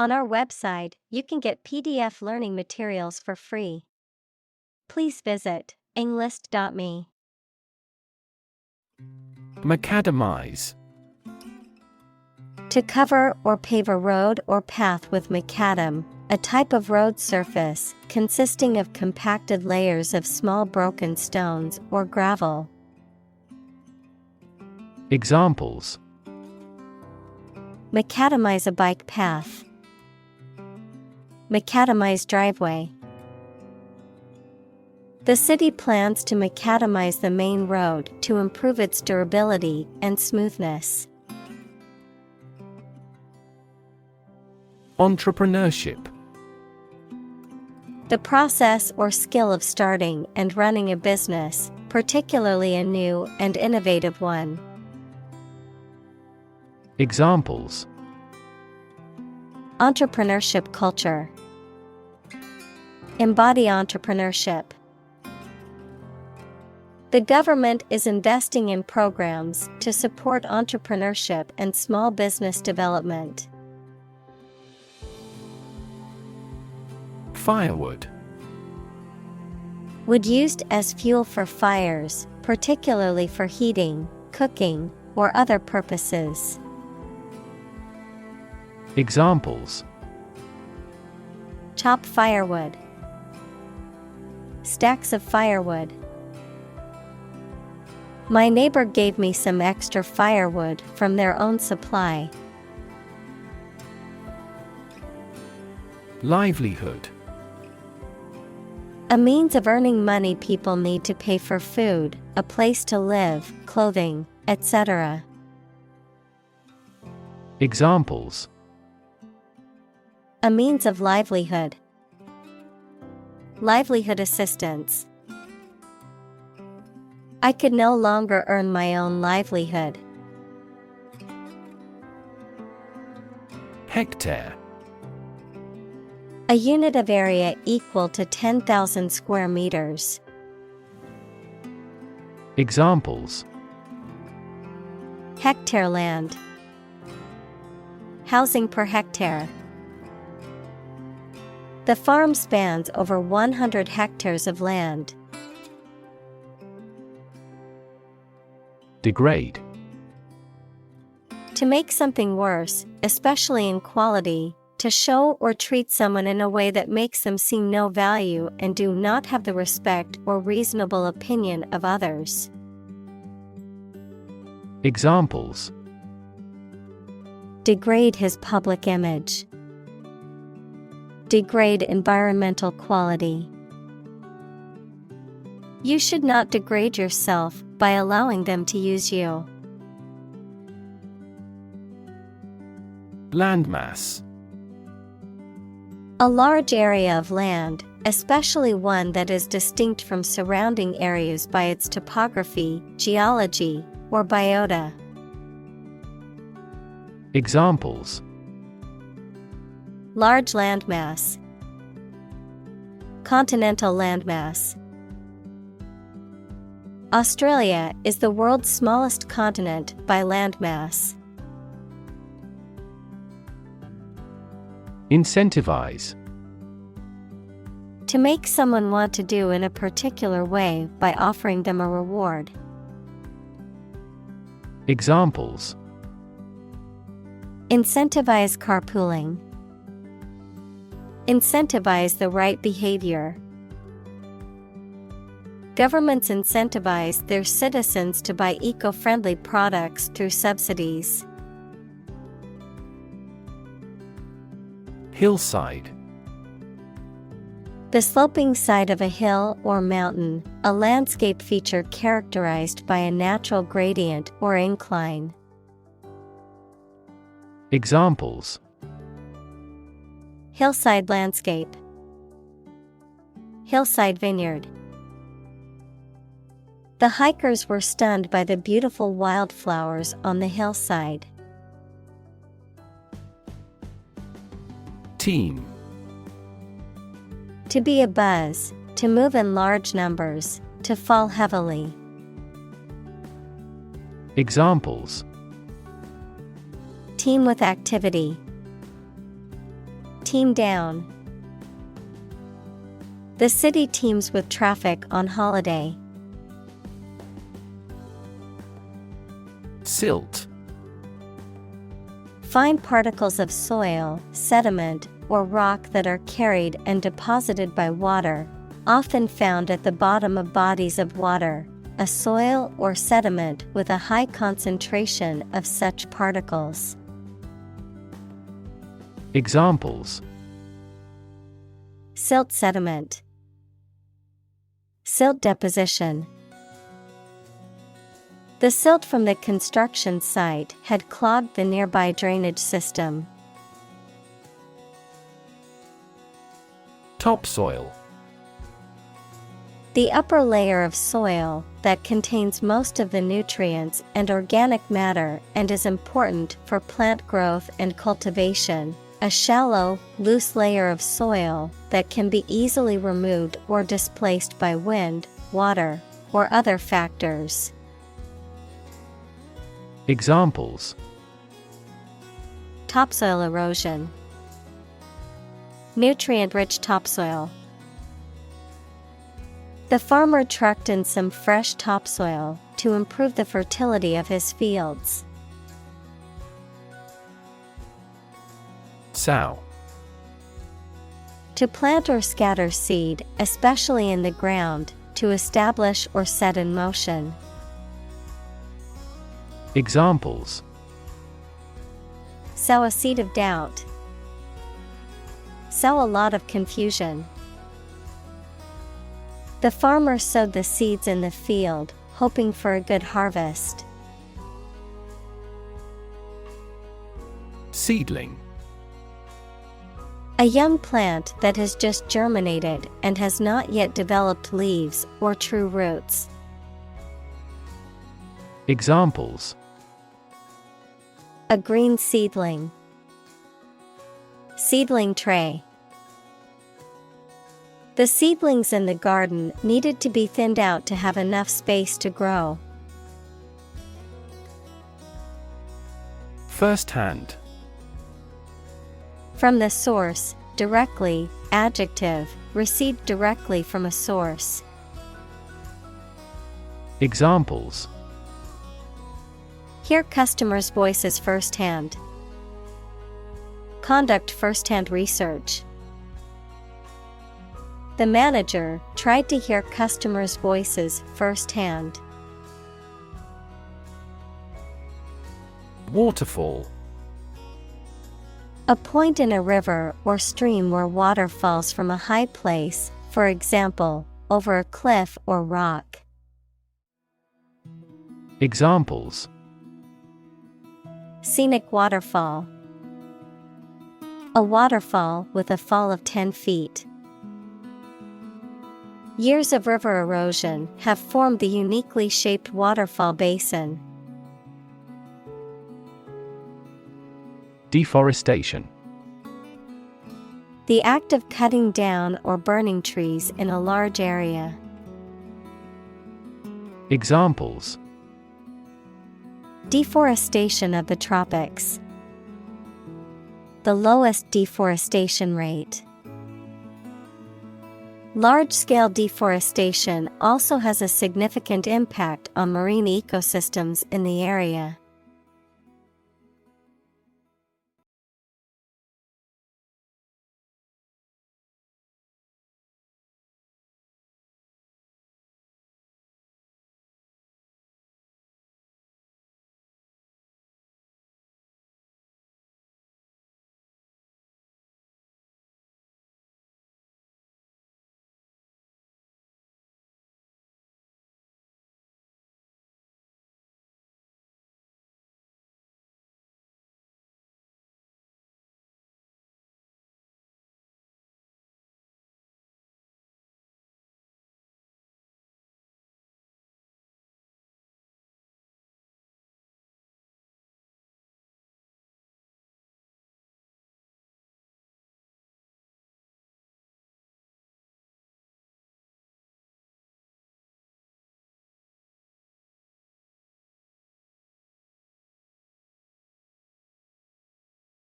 On our website, you can get PDF learning materials for free. Please visit englist.me. Macadamize. To cover or pave a road or path with macadam, a type of road surface consisting of compacted layers of small broken stones or gravel. Examples: Macadamize a bike path. Macadamize driveway. The city plans to macadamize the main road to improve its durability and smoothness. Entrepreneurship. The process or skill of starting and running a business, particularly a new and innovative one. Examples: Entrepreneurship culture. Embody entrepreneurship. The government is investing in programs to support entrepreneurship and small business development. Firewood. Wood used as fuel for fires, particularly for heating, cooking, or other purposes. Examples: Chop firewood. Stacks of firewood. My neighbor gave me some extra firewood from their own supply. Livelihood. A means of earning money people need to pay for food, a place to live, clothing, etc. Examples: A means of livelihood. Livelihood assistance. I could no longer earn my own livelihood. Hectare. A unit of area equal to 10,000 square meters. Examples: Hectare land. Housing per hectare. The farm spans over 100 hectares of land. Degrade. To make something worse, especially in quality, to show or treat someone in a way that makes them see no value and do not have the respect or reasonable opinion of others. Examples: Degrade his public image. Degrade environmental quality. You should not degrade yourself by allowing them to use you. Landmass. A large area of land, especially one that is distinct from surrounding areas by its topography, geology, or biota. Examples: Large landmass. Continental landmass. Australia is the world's smallest continent by landmass. Incentivize. To make someone want to do in a particular way by offering them a reward. Examples: Incentivize carpooling. Incentivize the right behavior. Governments incentivize their citizens to buy eco-friendly products through subsidies. Hillside. The sloping side of a hill or mountain, a landscape feature characterized by a natural gradient or incline. Examples: Hillside landscape. Hillside vineyard. The hikers were stunned by the beautiful wildflowers on the hillside. Team. To be a buzz, to move in large numbers, to fall heavily. Examples: Team with activity. Team down. The city teems with traffic on holiday. Silt. Fine particles of soil, sediment, or rock that are carried and deposited by water, often found at the bottom of bodies of water, a soil or sediment with a high concentration of such particles. Examples: Silt sediment, silt deposition. The silt from the construction site had clogged the nearby drainage system. Topsoil. The upper layer of soil that contains most of the nutrients and organic matter and is important for plant growth and cultivation. A shallow, loose layer of soil that can be easily removed or displaced by wind, water, or other factors. Examples: Topsoil erosion, nutrient-rich topsoil. The farmer trucked in some fresh topsoil to improve the fertility of his fields. Sow. To plant or scatter seed, especially in the ground, to establish or set in motion. Examples: Sow a seed of doubt. Sow a lot of confusion. The farmer sowed the seeds in the field, hoping for a good harvest. Seedling. A young plant that has just germinated and has not yet developed leaves or true roots. Examples: A green seedling. Seedling tray. The seedlings in the garden needed to be thinned out to have enough space to grow. First-hand. From the source, directly, adjective, received directly from a source. Examples: Hear customers' voices firsthand. Conduct firsthand research. The manager tried to hear customers' voices firsthand. Waterfall. A point in a river or stream where water falls from a high place, for example, over a cliff or rock. Examples: Scenic waterfall. A waterfall with a fall of 10 feet. Years of river erosion have formed the uniquely shaped waterfall basin. Deforestation. The act of cutting down or burning trees in a large area. Examples: Deforestation of the tropics. The lowest deforestation rate. Large-scale deforestation also has a significant impact on marine ecosystems in the area.